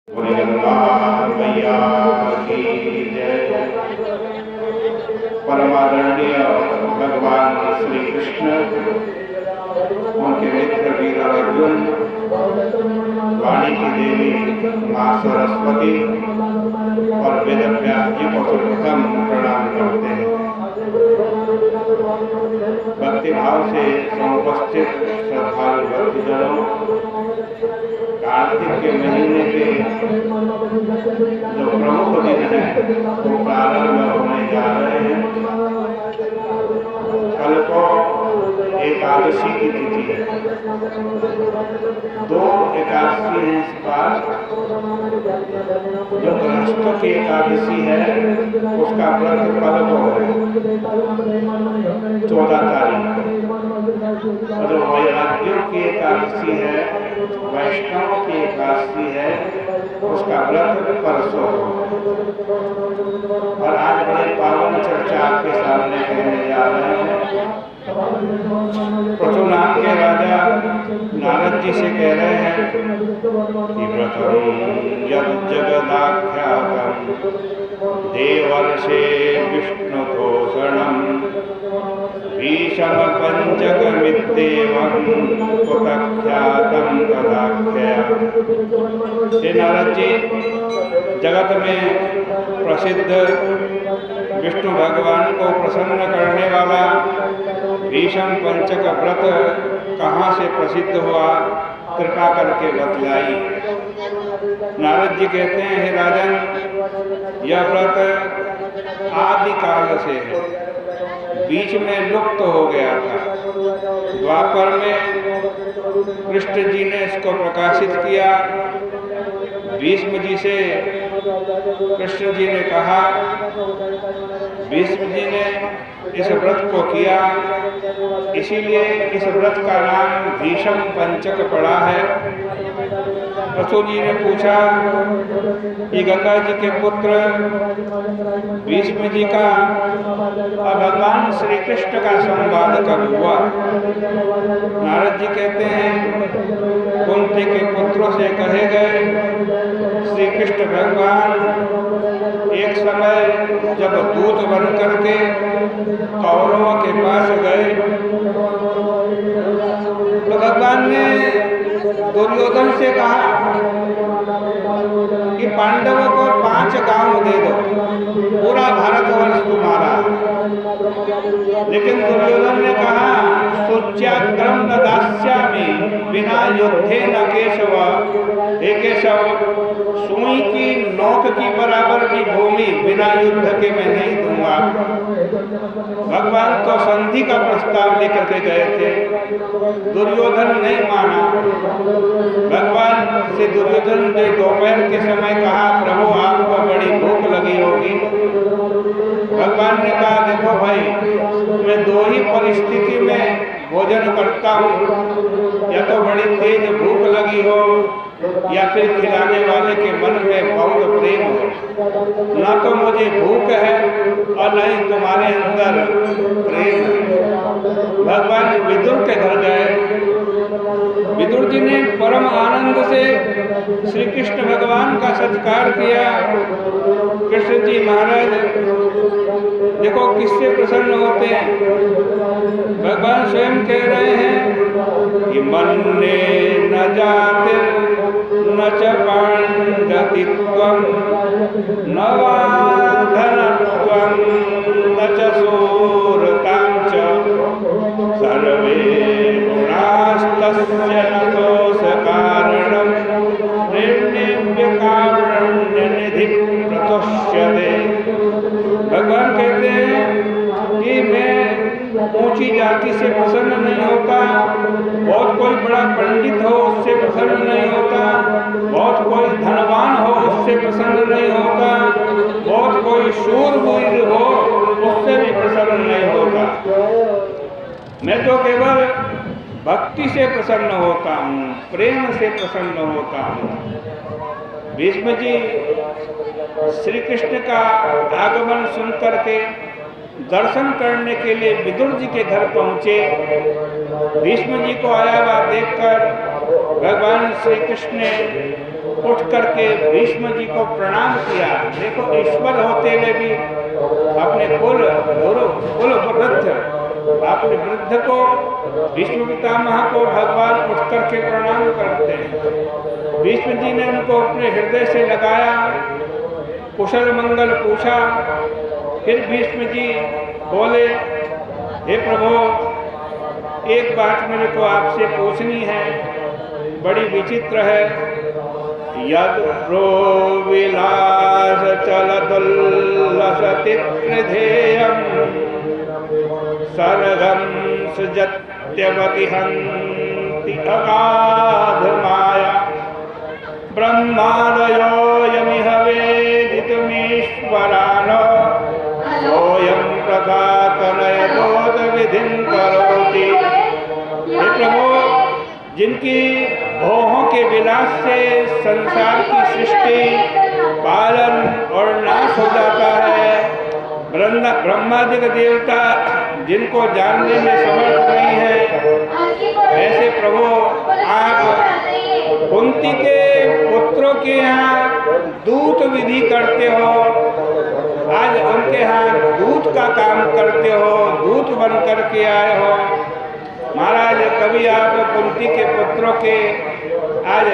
मैया की जय। परमादरणीय भगवान श्री कृष्ण, उनके मित्र वीर अर्जुन, वाणी की देवी माँ सरस्वती और वेद व्यास जी को सर्वप्रथम प्रणाम करते हैं। भक्ति भाव से समुपस्थित श्रद्धालु भक्तजनों, कार्तिक के महीने के जो प्रमुख दिन हैं वो प्रारंभ होने जा रहे हैं। कल को एकादशी की तिथि है। 2 एकादशी है इस बार। जो गृहस्थ की एकादशी है उसका व्रत कल को है 14 तारीख को। और जो वैराग्यों की एकादशी है, वैष्णव की एकादशी है, उसका व्रत परसों हो। और आज बड़ी पावन चर्चा आपके सामने कहने जा रहे हैं। पृथुनाथ के राजा नारद जी से कह रहे हैं कि व्रतम यद जगदाख्यातम देवर्षे विष्णुतोषणम भीषम पंचकमित्येवं कुतख्यातम तदाख्या। हे नारद जी, जगत में प्रसिद्ध विष्णु भगवान को प्रसन्न करने वाला भीषम पंचक व्रत कहाँ से प्रसिद्ध हुआ, कृपा करके बतलाई। नारद जी कहते हैं, हे राजन, यह व्रत आदिकाल से है, बीच में लुप्त हो गया था। द्वापर में कृष्ण जी ने इसको प्रकाशित किया। भीष्म जी से कृष्ण जी ने कहा, भीष्म जी ने इस व्रत को किया, इसीलिए इस व्रत का नाम भीषम पंचक पड़ा है। पशु जी ने पूछा कि गंगा जी के पुत्र भीष्म जी का और भगवान श्री कृष्ण का संवाद कब हुआ? नारद जी कहते हैं, कुंती के पुत्रों से कहे गए, श्री कृष्ण भगवान एक समय जब दूत बन करके कौरवों के पास गए तो भगवान ने दुर्योधन से कहा कि पांडवों को 5 गांव दे दो, पूरा भारतवर्ष तुम्हारा। लेकिन दुर्योधन ने कहा, सूच्याग्रम न दास्यामि बिना युद्धे न केशव। हे केशव, सुई की नोक की बराबर की भूमि बिना युद्ध के मैं नहीं दूंगा। भगवान तो संधि का प्रस्ताव लेकर के गए थे, दुर्योधन नहीं माना। भगवान से दुर्योधन ने दोपहर के समय कहा, प्रभु आपको बड़ी भूख लगी होगी। भगवान ने कहा, देखो भाई, मैं 2 ही परिस्थिति में भोजन करता हूँ, या तो बड़ी तेज भूख लगी हो या फिर खिलाने वाले के मन में बहुत प्रेम हो। ना तो मुझे भूख है और न ही तुम्हारे अंदर प्रेम है। भगवान विदुर के घर गए। विदुर जी ने परम आनंद से श्री कृष्ण भगवान का सत्कार किया। कृष्ण जी महाराज देखो किससे प्रसन्न होते हैं। भगवान स्वयं कह रहे हैं कि मन्ने न जाते न च पाण्डतित्वं न वा धनत्वं न च शूरतां च सर्वे गुणास्तस्य न दोषकारणं प्रेम्यकारुण्यनिधि प्रतुष्यते। भगवान कहते हैं कि मैं ऊंची जाति से प्रसन्न नहीं होता, बहुत कोई बड़ा पंडित हो उससे प्रसन्न नहीं होता, बहुत कोई धनवान हो उससे प्रसन्न नहीं होता, बहुत कोई शूरवीर हो उससे भी प्रसन्न नहीं होता। मैं तो केवल भक्ति से प्रसन्न होता हूँ, प्रेम से प्रसन्न होता हूँ। भीष्म जी श्री कृष्ण का आगमन सुन करके दर्शन करने के लिए विदुर जी के घर पहुंचे। भीष्म जी को आया हुआ देखकर भगवान श्री कृष्ण ने उठ करके भीष्म जी को प्रणाम किया। देखो, ईश्वर होते हुए भी अपने कुल वृद्ध, अपने वृद्ध को, भीष्म पितामह को भगवान उठ करके प्रणाम करते हैं। भीष्म जी ने उनको अपने हृदय से लगाया, कुशल मंगल पूछा। फिर भीष्म जी बोले, हे प्रभु, एक बात मेरे को आपसे पूछनी है, बड़ी विचित्र है। यद प्रोविलास चलदुल्लसति त्रिधेयम् सर्गं सृजत्यवति हन्ति अगाध माया ब्रह्मादयो यमिह वेदितुमीश्वरान् सोऽयं प्रथातनयतोद विधिं करोति। हे प्रभु, जिनकी भोहों के विलास से संसार की सृष्टि, पालन और नाश हो जाता है, ब्रह्मादिक देवता जिनको जानने में समर्थ नहीं है, ऐसे प्रभु आप कुंती के पुत्रों के यहाँ दूत विधि करते हो। आज उनके यहाँ दूत का काम करते हो, दूत बन करके आए हो। महाराज, कभी आप कुंती के पुत्रों के आज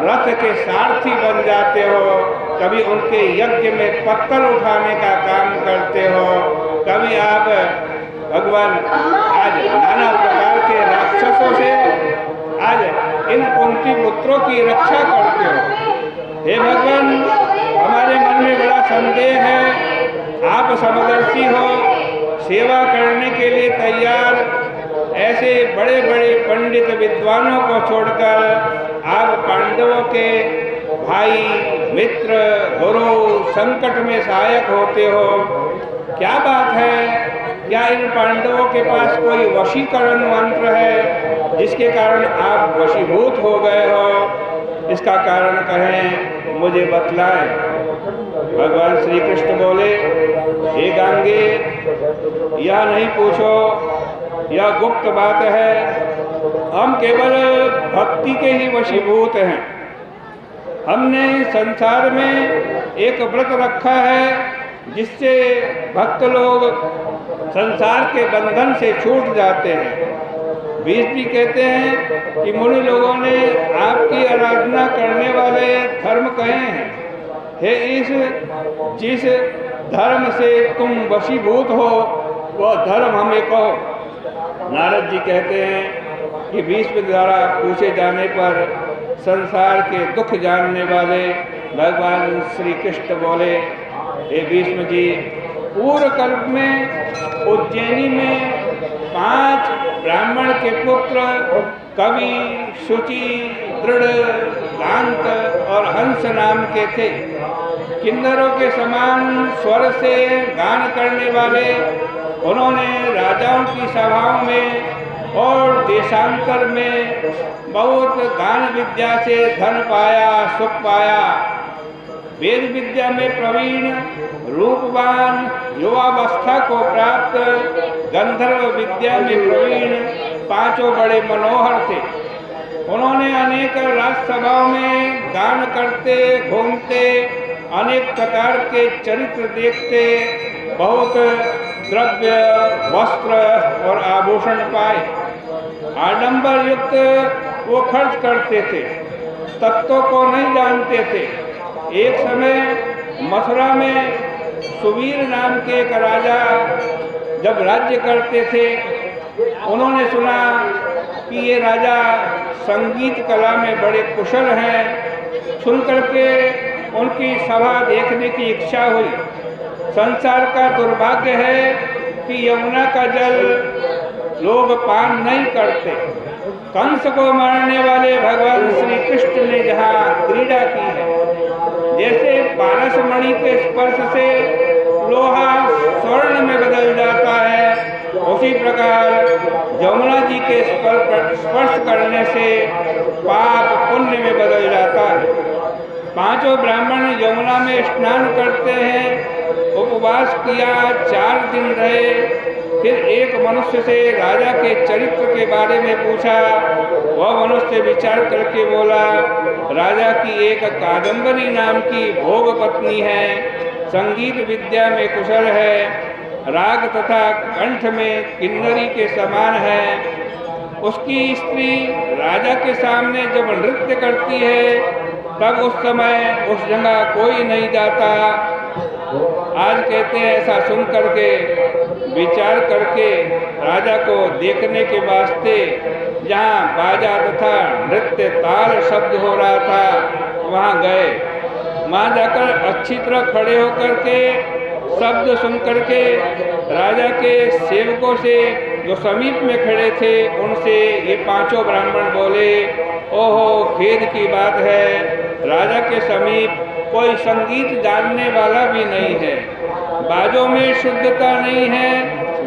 रथ के सारथी बन जाते हो, कभी उनके यज्ञ में पत्थर उठाने का काम करते हो, कभी आप भगवान आज नाना प्रकार के राक्षसों से आज इन कुंती पुत्रों की रक्षा करते हो। हे भगवान, हमारे मन में बड़ा संदेह है, आप समदर्शी हो, सेवा करने के लिए तैयार ऐसे बड़े बड़े पंडित विद्वानों को छोड़कर आप पांडवों के भाई, मित्र, गुरु संकट में सहायक होते हो। क्या बात है? क्या इन पांडवों के पास कोई वशीकरण मंत्र है जिसके कारण आप वशीभूत हो गए हो? इसका कारण कहें, मुझे बतलाएं। भगवान श्री कृष्ण बोले, हे गांगे, यह नहीं पूछो, यह गुप्त बात है। हम केवल भक्ति के ही वशीभूत हैं। हमने संसार में एक व्रत रखा है जिससे भक्त लोग संसार के बंधन से छूट जाते हैं। बीज भी कहते हैं कि मुनि लोगों ने आपकी आराधना करने वाले धर्म कहे हैं। हे ईश, जिस धर्म से तुम वशीभूत हो वह धर्म हमें कहो। नारद जी कहते हैं कि भीष्म द्वारा पूछे जाने पर संसार के दुख जानने वाले भगवान श्री कृष्ण बोले, हे भीष्म जी, पूर्व कल्प में उज्जैनी में 5 ब्राह्मण के पुत्र कवि, शुचि, दृढ़, कांत और हंस नाम के थे। किन्नरों के समान स्वर से गान करने वाले उन्होंने राजाओं की सभाओं में और देशांतर में बहुत गान विद्या से धन पाया, सुख पाया। वेद विद्या में प्रवीण, रूपवान, युवावस्था को प्राप्त, गंधर्व विद्या में प्रवीण 5 बड़े मनोहर थे। उन्होंने अनेक राजसभाओं में गान करते, घूमते, अनेक प्रकार के चरित्र देखते, बहुत द्रव्य, वस्त्र और आभूषण पाए। आडंबर युक्त वो खर्च करते थे, तत्वों को नहीं जानते थे। एक समय मथुरा में सुवीर नाम के एक राजा जब राज्य करते थे, उन्होंने सुना कि ये राजा संगीत कला में बड़े कुशल हैं। सुनकर के उनकी सभा देखने की इच्छा हुई। संसार का दुर्भाग्य है कि यमुना का जल लोग पान नहीं करते। कंस को मारने वाले भगवान श्री कृष्ण ने जहाँ क्रीड़ा की है, जैसे पारस मणि के स्पर्श से लोहा स्वर्ण में बदल जाता है, उसी प्रकार यमुना जी के स्पर्श करने से पाप पुण्य में बदल जाता है। 5 ब्राह्मण यमुना में स्नान करते हैं, उपवास किया, 4 दिन रहे। फिर एक मनुष्य से राजा के चरित्र के बारे में पूछा। वह मनुष्य विचार करके बोला, राजा की एक कादम्बरी नाम की भोग पत्नी है, संगीत विद्या में कुशल है, राग तथा कंठ में किन्नरी के समान है। उसकी स्त्री राजा के सामने जब नृत्य करती है तब उस समय उस जगह कोई नहीं जाता। आज कहते हैं ऐसा सुन करके विचार करके राजा को देखने के वास्ते जहाँ बाजा तथा नृत्य ताल शब्द हो रहा था वहाँ गए। वहाँ जाकर अच्छी तरह खड़े होकर के शब्द सुन करके राजा के सेवकों से जो समीप में खड़े थे उनसे ये पांचों ब्राह्मण बोले, ओहो खेद की बात है, राजा के समीप कोई संगीत जानने वाला भी नहीं है, बाजों में शुद्धता नहीं है,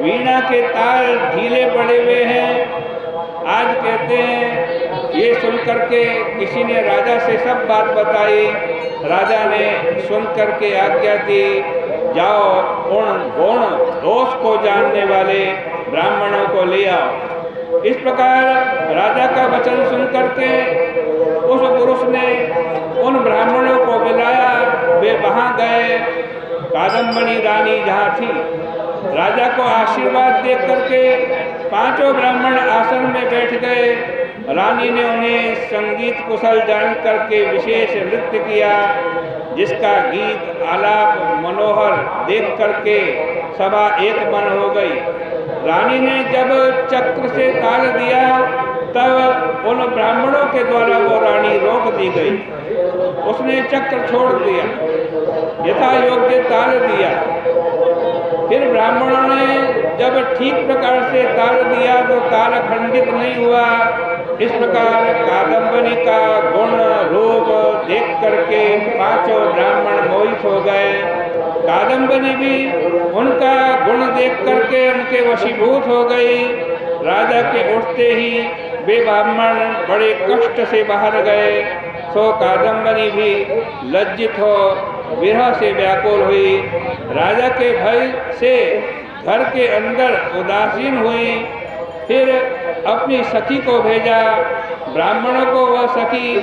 वीणा के ताल ढीले पड़े हुए हैं। आज कहते हैं ये सुन करके किसी ने राजा से सब बात बताई। राजा ने सुन करके आज्ञा दी, जाओ उन गुण दोष को जानने वाले ब्राह्मणों को ले आओ। इस प्रकार राजा का वचन सुन करके उस पुरुष ने उन ब्राह्मणों को बुलाया। वे वहाँ गए, कादम्बरी रानी जहाँ थी, राजा को आशीर्वाद दे करके पांचों ब्राह्मण आसन में बैठ गए। रानी ने उन्हें संगीत कुशल जान करके विशेष नृत्य किया, जिसका गीत आलाप मनोहर देख करके सभा एक मन हो गई। रानी ने जब चक्र से ताल दिया तब उन ब्राह्मणों के द्वारा वो रानी रोक दी गई। उसने चक्र छोड़ दिया, यथा योग्य ताल दिया। फिर ब्राह्मणों ने जब ठीक प्रकार से ताल दिया तो ताल खंडित नहीं हुआ। इस प्रकार कादम्बरी का गुण रूप देख करके पांचों ब्राह्मण मोहित हो गए। कादम्बरी भी उनका गुण देख करके उनके वशीभूत हो गई। राजा के उठते ही वे ब्राह्मण बड़े कष्ट से बाहर गए। सो कादम्बरी भी लज्जित हो विरह से व्याकुल हुई। राजा के भय से घर के अंदर उदासीन हुई। फिर अपनी सखी को भेजा। ब्राह्मणों को वह सखी